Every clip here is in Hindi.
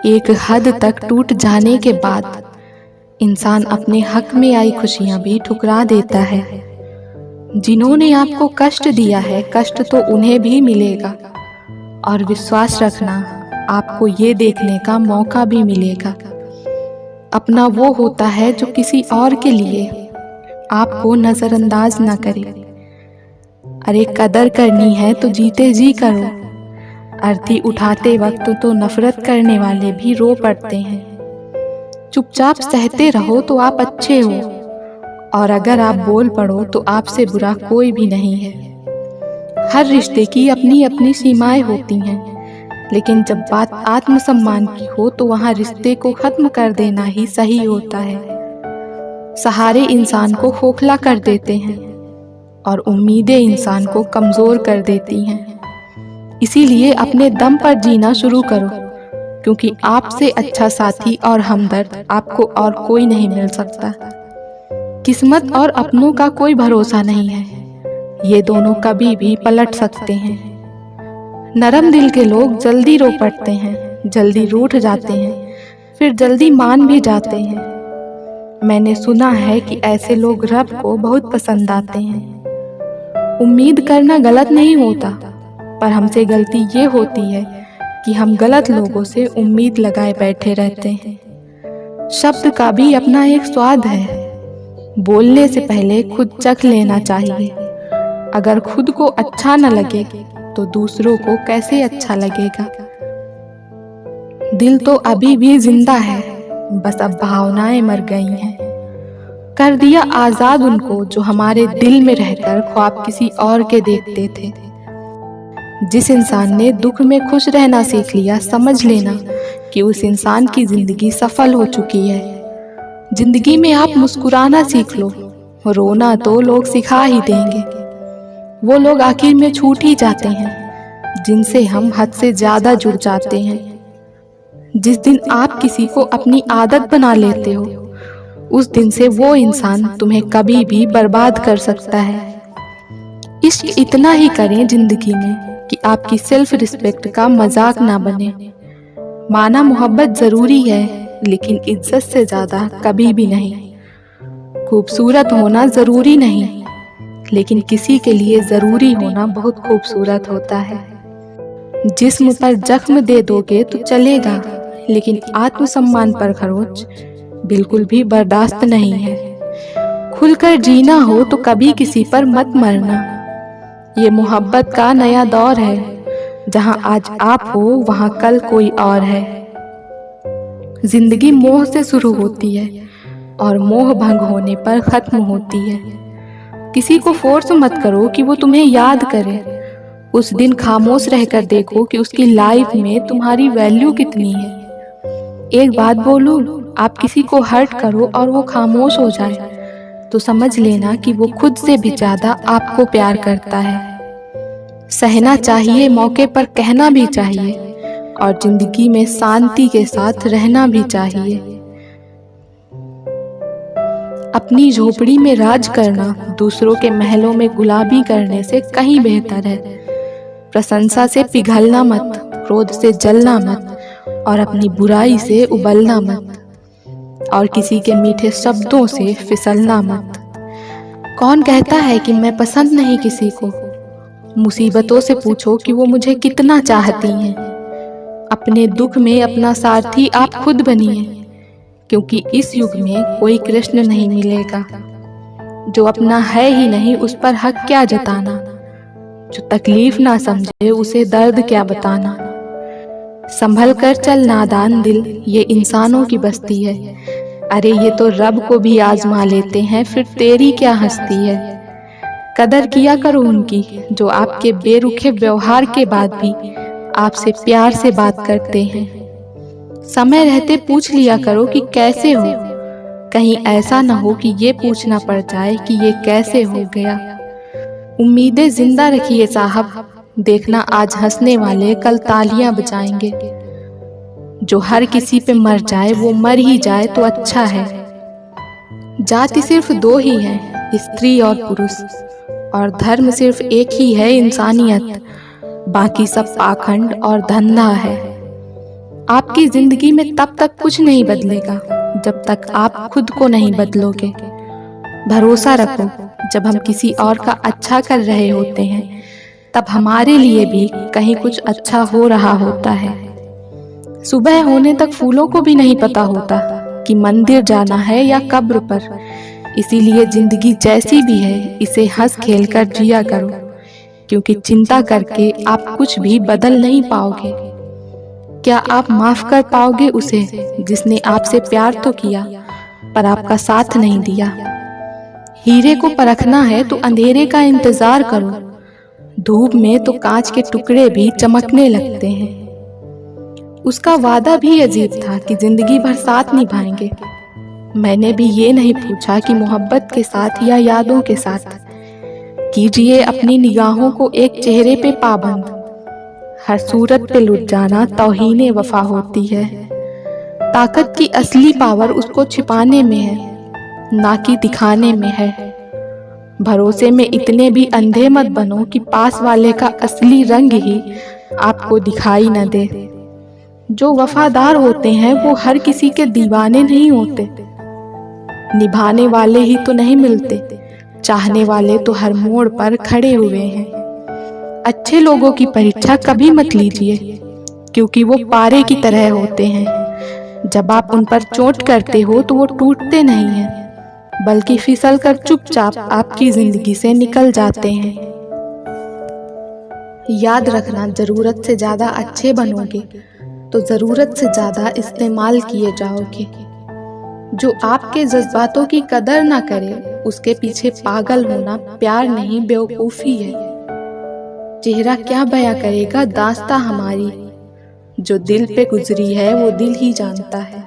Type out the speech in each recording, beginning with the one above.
एक हद तक टूट जाने के बाद इंसान अपने हक में आई खुशियां भी ठुकरा देता है। जिन्होंने आपको कष्ट दिया है, कष्ट तो उन्हें भी मिलेगा, और विश्वास रखना, आपको ये देखने का मौका भी मिलेगा। अपना वो होता है जो किसी और के लिए आपको नजरअंदाज ना करे। अरे कदर करनी है तो जीते जी करो। अर्थी उठाते वक्त तो नफरत करने वाले भी रो पड़ते हैं। चुपचाप सहते रहो तो आप अच्छे हो, और अगर आप बोल पड़ो तो आपसे बुरा कोई भी नहीं है। हर रिश्ते की अपनी अपनी सीमाएं होती हैं, लेकिन जब बात आत्मसम्मान की हो तो वहां रिश्ते को खत्म कर देना ही सही होता है। सहारे इंसान को खोखला कर देते हैं और उम्मीदें इंसान को कमजोर कर देती हैं। इसीलिए अपने दम पर जीना शुरू करो, क्योंकि आपसे अच्छा साथी और हमदर्द आपको और कोई नहीं मिल सकता। किस्मत और अपनों का कोई भरोसा नहीं है, ये दोनों कभी भी पलट सकते हैं। नरम दिल के लोग जल्दी रो पड़ते हैं, जल्दी रूठ जाते हैं, फिर जल्दी मान भी जाते हैं। मैंने सुना है कि ऐसे लोग रब को बहुत पसंद आते हैं। उम्मीद करना गलत नहीं होता, पर हमसे गलती ये होती है कि हम गलत लोगों से उम्मीद लगाए बैठे रहते हैं। शब्द का भी अपना एक स्वाद है। बोलने से पहले खुद चख लेना चाहिए। अगर खुद को अच्छा न लगे तो दूसरों को कैसे अच्छा लगेगा। दिल तो अभी भी जिंदा है, बस अब भावनाएं मर गई हैं। कर दिया आजाद उनको जो हमारे दिल में रहकर ख्वाब किसी और के देखते थे। जिस इंसान ने दुख में खुश रहना सीख लिया, समझ लेना कि उस इंसान की जिंदगी सफल हो चुकी है। जिंदगी में आप मुस्कुराना सीख लो, रोना तो लोग सिखा ही देंगे। वो लोग आखिर में छूट ही जाते हैं जिनसे हम हद से ज्यादा जुड़ जाते हैं। जिस दिन आप किसी को अपनी आदत बना लेते हो, उस दिन से वो इंसान तुम्हें कभी भी बर्बाद कर सकता है। इश्क इतना ही करें जिंदगी में कि आपकी सेल्फ रिस्पेक्ट का मजाक ना बने। माना मोहब्बत जरूरी है, लेकिन इज्जत से ज्यादा कभी भी नहीं। खूबसूरत होना जरूरी नहीं, लेकिन किसी के लिए जरूरी होना बहुत खूबसूरत होता है। जिस्म पर जख्म दे दोगे तो चलेगा, लेकिन आत्मसम्मान पर खरोंच बिल्कुल भी बर्दाश्त नहीं है। खुलकर जीना हो तो कभी किसी पर मत मरना। ये मोहब्बत का नया दौर है, जहां आज आप हो वहां कल कोई और है। जिंदगी मोह से शुरू होती है और मोह भंग होने पर खत्म होती है। किसी को फोर्स मत करो कि वो तुम्हें याद करे। उस दिन खामोश रहकर देखो कि उसकी लाइफ में तुम्हारी वैल्यू कितनी है। एक बात बोलूं, आप किसी को हर्ट करो और वो खामोश हो जाए तो समझ लेना कि वो खुद से भी ज्यादा आपको प्यार करता है। सहना चाहिए, मौके पर कहना भी चाहिए, और जिंदगी में शांति के साथ रहना भी चाहिए। अपनी झोपड़ी में राज करना दूसरों के महलों में गुलाबी करने से कहीं बेहतर है। प्रशंसा से पिघलना मत, क्रोध से जलना मत, और अपनी बुराई से उबलना मत, और किसी के मीठे शब्दों से फिसलना मत। कौन कहता है कि मैं पसंद नहीं किसी को? मुसीबतों से पूछो कि वो मुझे कितना चाहती हैं। अपने दुख में अपना सारथी आप खुद बनिए, क्योंकि इस युग में कोई कृष्ण नहीं मिलेगा। जो अपना है ही नहीं उस पर हक क्या जताना। जो तकलीफ ना समझे उसे दर्द क्या बताना। संभल कर चल नादान दिल, ये इंसानों की बस्ती है। अरे ये तो रब को भी आजमा लेते हैं, फिर तेरी क्या हस्ती है। कदर किया करो उनकी जो आपके बेरुखे व्यवहार के बाद भी आपसे प्यार से बात करते हैं। समय रहते पूछ लिया करो कि कैसे हो, कहीं ऐसा ना हो कि ये पूछना पड़ जाए कि ये कैसे हो गया। उम्मीदें जिंदा रखिए साहब, देखना आज हंसने वाले कल तालियां बजाएंगे। जो हर किसी पे मर जाए वो मर ही जाए तो अच्छा है। जाति सिर्फ दो ही है, स्त्री और पुरुष, और धर्म सिर्फ एक ही है, इंसानियत। बाकी सब पाखंड और धंधा है। आपकी जिंदगी में तब तक कुछ नहीं बदलेगा जब तक आप खुद को नहीं बदलोगे। भरोसा रखो, जब हम किसी और का अच्छा कर रहे होते हैं तब हमारे लिए भी कहीं कुछ अच्छा हो रहा होता है। सुबह होने तक फूलों को भी नहीं पता होता कि मंदिर जाना है या कब्र पर। इसीलिए जिंदगी जैसी भी है इसे हंस खेल कर जिया करो, क्योंकि चिंता करके आप कुछ भी बदल नहीं पाओगे। क्या आप माफ कर पाओगे उसे जिसने आपसे प्यार तो किया पर आपका साथ नहीं दिया? हीरे को परखना है तो अंधेरे का इंतजार करो। धूप में तो कांच के टुकड़े भी चमकने लगते हैं। उसका वादा भी अजीब था कि जिंदगी भर साथ निभाएंगे। मैंने भी ये नहीं पूछा कि मोहब्बत के साथ या यादों के साथ। कीजिए अपनी निगाहों को एक चेहरे पे पाबंद। हर सूरत पे लुट जाना तौहीने वफा होती है। ताकत की असली पावर उसको छिपाने में है, ना कि दिखाने में है। भरोसे में इतने भी अंधे मत बनो कि पास वाले का असली रंग ही आपको दिखाई न दे। जो वफादार होते हैं वो हर किसी के दीवाने नहीं होते। निभाने वाले ही तो नहीं मिलते, चाहने वाले तो हर मोड़ पर खड़े हुए हैं। अच्छे लोगों की परीक्षा कभी मत लीजिए, क्योंकि वो पारे की तरह होते हैं। जब आप उन पर चोट करते हो तो वो टूटते नहीं हैं, बल्कि फिसल कर चुपचाप आपकी जिंदगी से निकल जाते हैं। याद रखना, जरूरत से ज्यादा अच्छे बनोगे तो जरूरत से ज्यादा इस्तेमाल किए जाओगे। जो आपके जज्बातों की कदर ना करे उसके पीछे पागल होना प्यार नहीं बेवकूफी है। चेहरा क्या बयां करेगा दास्तां हमारी, जो दिल पे गुजरी है वो दिल ही जानता है।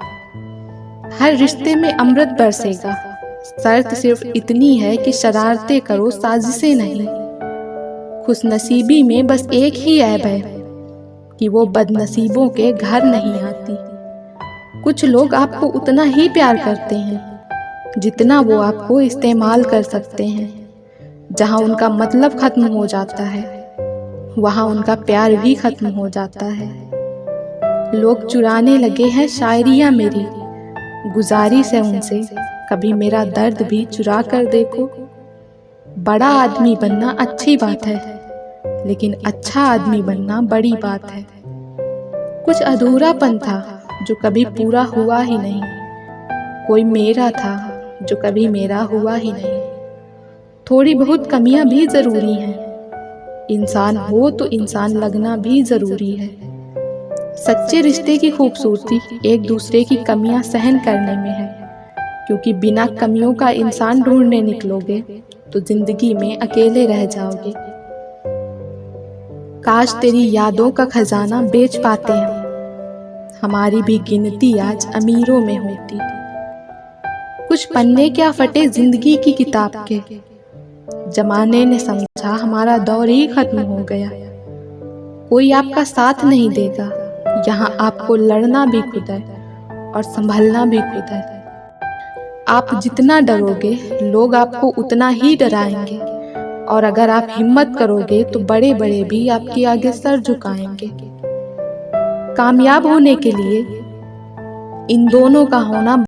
हर रिश्ते में अमृत बरसेगा, शर्त सिर्फ इतनी है कि शरारतें करो, साजिशें नहीं। खुशनसीबी में बस एक ही ऐब है कि वो बदनसीबों के घर नहीं आती। कुछ लोग आपको उतना ही प्यार करते हैं जितना वो आपको इस्तेमाल कर सकते हैं। जहां उनका मतलब खत्म हो जाता है वहां उनका प्यार भी खत्म हो जाता है। लोग चुराने लगे हैं शायरियां मेरी, गुजारिश है उनसे कभी मेरा दर्द भी चुरा कर देखो। बड़ा आदमी बनना अच्छी बात है, लेकिन अच्छा आदमी बनना बड़ी बात है। कुछ अधूरापन था जो कभी पूरा हुआ ही नहीं। कोई मेरा था जो कभी मेरा हुआ ही नहीं। थोड़ी बहुत कमियां भी जरूरी हैं। इंसान हो तो इंसान लगना भी जरूरी है। सच्चे रिश्ते की खूबसूरती एक दूसरे की कमियां सहन करने में है, क्योंकि बिना कमियों का इंसान ढूंढने निकलोगे तो जिंदगी में अकेले रह जाओगे। काश तेरी यादों का खजाना बेच पाते हम, हमारी भी गिनती आज अमीरों में होती। कुछ पन्ने क्या फटे जिंदगी की किताब के, जमाने ने समझा हमारा दौर ही खत्म हो गया। कोई आपका साथ नहीं देगा, यहाँ आपको लड़ना भी खुद है और संभलना भी खुद है। आप जितना डरोगे लोग आपको उतना ही डराएंगे, और अगर आप हिम्मत करोगे तो बड़े बड़े भी आपके आगे सर झुकाएंगे। कामयाब होने के लिए इन दोनों का होना